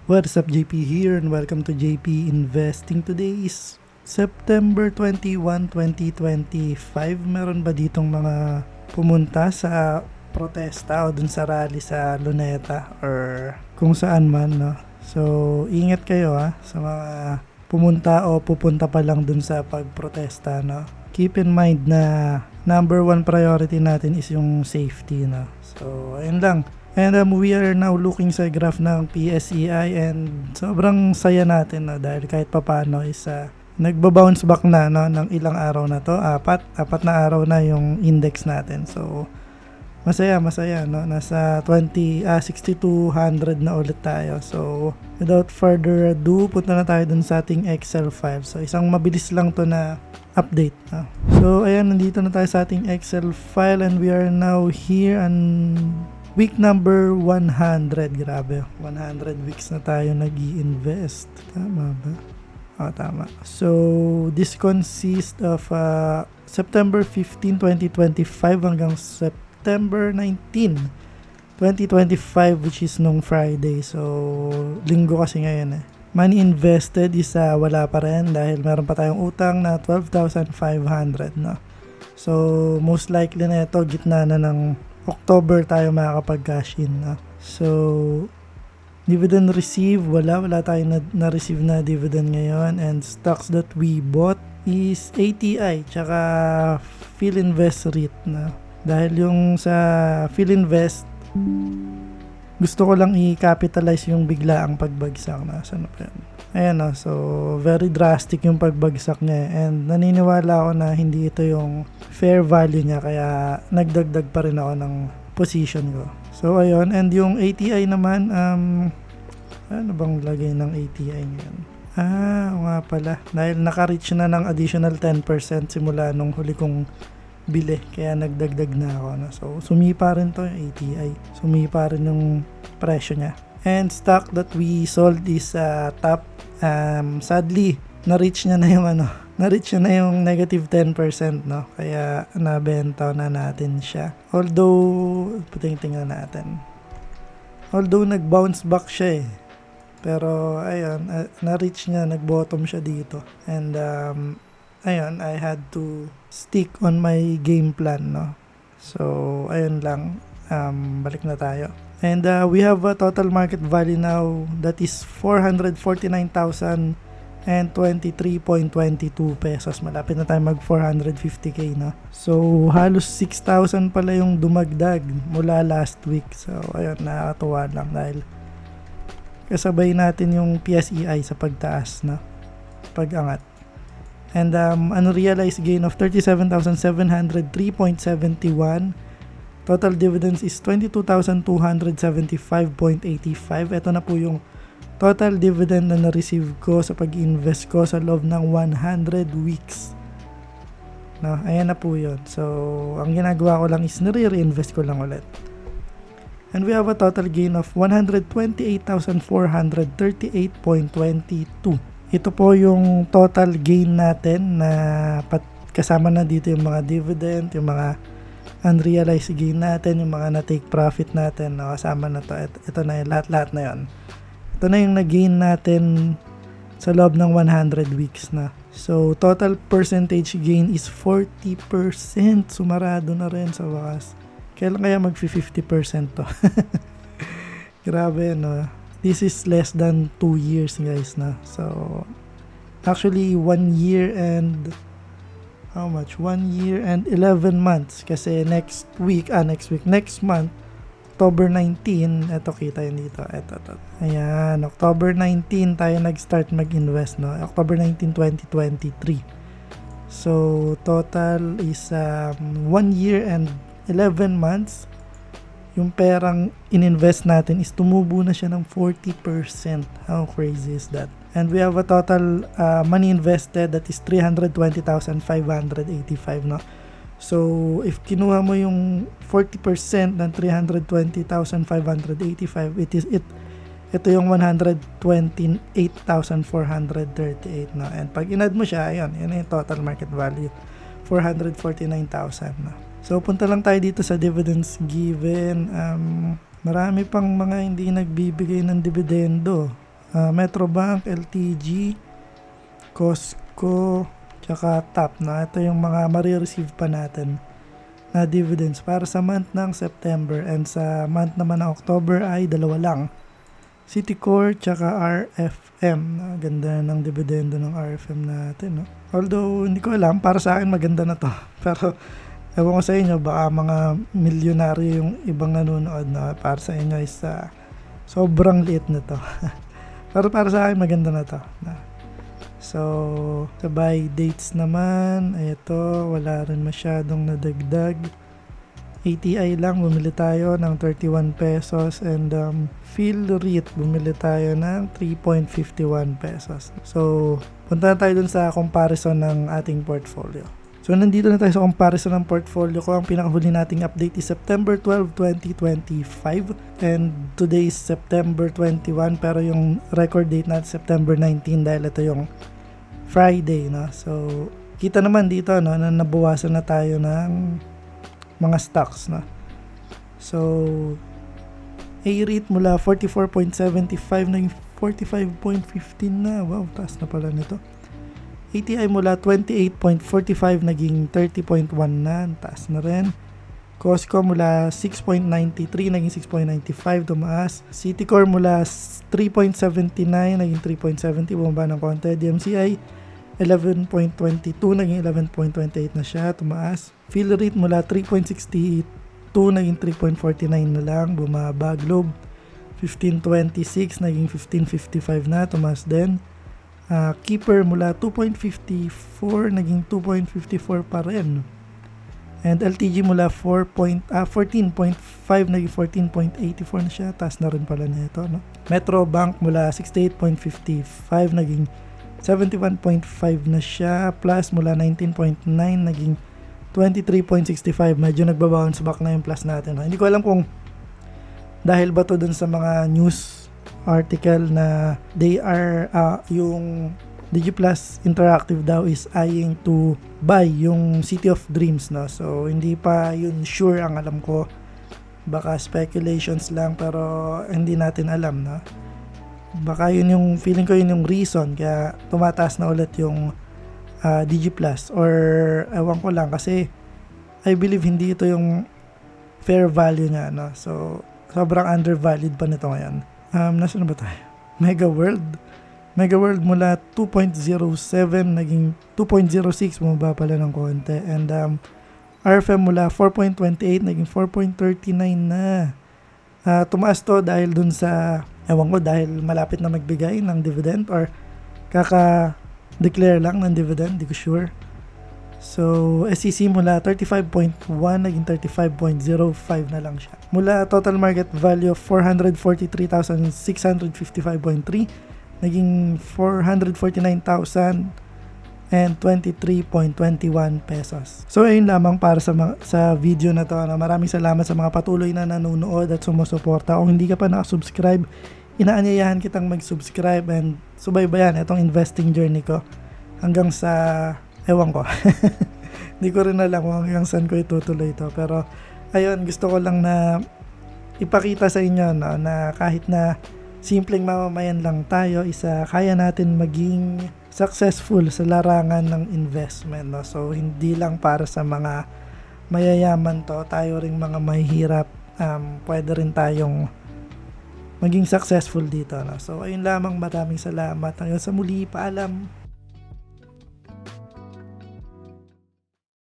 What's up, JP here and welcome to JP Investing. Today is September 21, 2025. Meron ba ditong mga pumunta sa protesta o dun sa rally sa Luneta or kung saan man, no? So, ingat kayo sa mga pumunta o pupunta pa lang dun sa pagprotesta, no? Keep in mind na number one priority natin is yung safety, no? So, ayun lang. And we are now looking sa graph ng PSEI and sobrang saya natin dahil kahit papano is nagba-bounce back na ng ilang araw na to. Apat na araw na yung index natin. So masaya nasa 6200 na ulit tayo. So without further ado, punta na tayo dun sa ating Excel file. So isang mabilis lang to na update. So ayan, nandito na tayo sa ating Excel file and we are now here and week number 100, grabe. 100 weeks na tayo nag-i-invest. Tama ba? Tama. So, this consists of September 15, 2025 hanggang September 19, 2025 which is nung Friday. So, linggo kasi ngayon Money invested is wala pa rin dahil meron pa tayong utang na 12,500, no? So, most likely na ito, gitna na ng October tayo makakapag-cash in. So, dividend receive, wala tayong na-receive na dividend ngayon. And stocks that we bought is ATI, tsaka Philinvest REIT. Dahil yung sa Philinvest, gusto ko lang i-capitalize yung biglaang pagbagsak. Saan pa yan? Ayan so very drastic yung pagbagsak niya and naniniwala ako na hindi ito yung fair value niya kaya nagdagdag pa rin ako ng position ko. So ayun, and yung ATI naman, ano bang lagay ng ATI ngayon? Nga pala, dahil naka-reach na ng additional 10% simula nung huli kong bili kaya nagdagdag na ako. So sumipa rin to yung ATI, sumipa rin yung presyo niya. And stock that we sold is top. Sadly, na-reach niya na yung na-reach niya na yung negative 10%, no? Kaya nabenta na natin siya. Although, tingnan natin. Although nag-bounce back siya Pero ayun, na-reach niya, nag-bottom siya dito. And ayun, I had to stick on my game plan, no? So, ayun lang. Balik na tayo. And we have a total market value now that is 449,023.22 pesos. Malapit na tayo mag 450k, no? So, halos 6,000 pala yung dumagdag mula last week. So, ayun, nakakatuwa lang dahil kasabay natin yung PSEI sa pagtaas, no? Pag-angat. And unrealized gain of 37,703.71. Total dividends is 22,275.85. Ito na po yung total dividend na na-receive ko sa pag-invest ko sa loob ng 100 weeks. No, ayan na po yun. So, ang ginagawa ko lang is nire-reinvest ko lang ulit. And we have a total gain of 128,438.22. Ito po yung total gain natin na kasama na dito yung mga dividend, yung mga unrealized gain natin, yung mga na-take profit natin, kasama na to. Ito na yung lahat na yun. Ito na yung na-gain natin sa loob ng 100 weeks na. So, total percentage gain is 40%. Sumarado na rin sa wakas. Kailan kaya mag-50% to? Grabe, no? This is less than 2 years, guys, na. So, actually, 1 year and how much? 1 year and 11 months. Kasi next month, October 19, eto kita yun dito. Eto. Ayan, October 19 tayo nag-start mag-invest, no? October 19, 2023. So, total is 1 year and 11 months. Yung perang ininvest natin is tumubo na siya ng 40%. How crazy is that? And we have a total money invested that is 320,585, no? So, if kinuha mo yung 40% ng 320,585, ito yung 128,438, no? And pag in-add mo siya, yun yung total market value, 449,000, no? So, punta lang tayo dito sa dividends given. Marami pang mga hindi nagbibigay ng dividendo. Metrobank, LTG, Costco, tsaka TAP na. Ito yung mga marireceive pa natin na dividends para sa month ng September, and sa month naman ng October ay dalawa lang. Citicorp tsaka RFM. Ganda ng dividendo ng RFM natin, no? Although hindi ko alam, para sa akin maganda na to. Pero ewan ko sa inyo, baka mga milyonaryo yung ibang nanonood, na para sa inyo is sobrang liit na to. Pero para sa akin maganda na to. So, sa buy dates naman, ito, wala rin masyadong nadagdag. ATI lang, bumili tayo ng 31 pesos, and PhilReit, bumili tayo ng 3.51 pesos. So, punta na tayo dun sa comparison ng ating portfolio. So, nandito na tayo sa comparison ng portfolio ko. Ang pinakahuli nating update is September 12, 2025, and today is September 21, pero yung record date natin September 19 dahil ito yung Friday, no? So, kita naman dito, no, na nabawasan na tayo ng mga stocks, no? So, A-REIT mula 44.75 naging 45.15 na. Wow, taas na pala nito. ATI mula 28.45 naging 30.1 na. Taas na rin. Costco mula 6.93 naging 6.95, tumaas. Citicorp mula 3.79 naging 3.70, bumaba ng konti. DMCI 11.22 naging 11.28 na siya, tumaas. PhilReit mula 3.62 naging 3.49 na lang, bumaba. Globe 15.26 naging 15.55 na, tumaas din. Keeper mula 2.54 naging 2.54 pa rin. And LTG mula 14.5 naging 14.84 na siya, taas na rin pala nito, no? Metrobank mula 68.55 naging 71.5 na siya, plus mula 19.9 naging 23.65. Medyo nagbabounce back na yung plus natin, no? Hindi ko alam kung dahil ba to dun sa mga news article na they are yung DigiPlus Interactive daw is eyeing to buy yung City of Dreams, no? So hindi pa yun sure, ang alam ko. Baka speculations lang, pero hindi natin alam, no? Baka yun yung feeling ko, yun yung reason kaya tumataas na ulit yung DigiPlus, or ewan ko lang, kasi I believe hindi ito yung fair value niya, no? So sobrang undervalued pa nito ngayon. Nasaan na ba tayo? Mega World mula 2.07 naging 2.06, bumaba pala ng konti. And RFM mula 4.28 naging 4.39 na. Tumaas to dahil dun sa, ewan ko, dahil malapit na magbigay ng dividend or kaka-declare lang ng dividend, di ko sure. So, SEC mula 35.1 naging 35.05 na lang siya. Mula total market value of 443,655.3 naging 449,023.21 pesos. So, ayun lamang para sa video na to. Maraming salamat sa mga patuloy na nanonood at sumusuporta. Kung hindi ka pa nakasubscribe, inaanyayahan kitang mag-subscribe and subaybayan itong investing journey ko hanggang sa, ewan ko. Hindi ko rin alam kung hanggang saan ko itutuloy ito. Pero, ayun, gusto ko lang na ipakita sa inyo, no, na kahit na simpleng mamamayan lang tayo, kaya natin maging successful sa larangan ng investment, no? So, hindi lang para sa mga mayayaman to, tayo ring mga mahihirap, pwede rin tayong maging successful dito, no? So, ayun lamang, maraming salamat. Hanggang sa muli, paalam.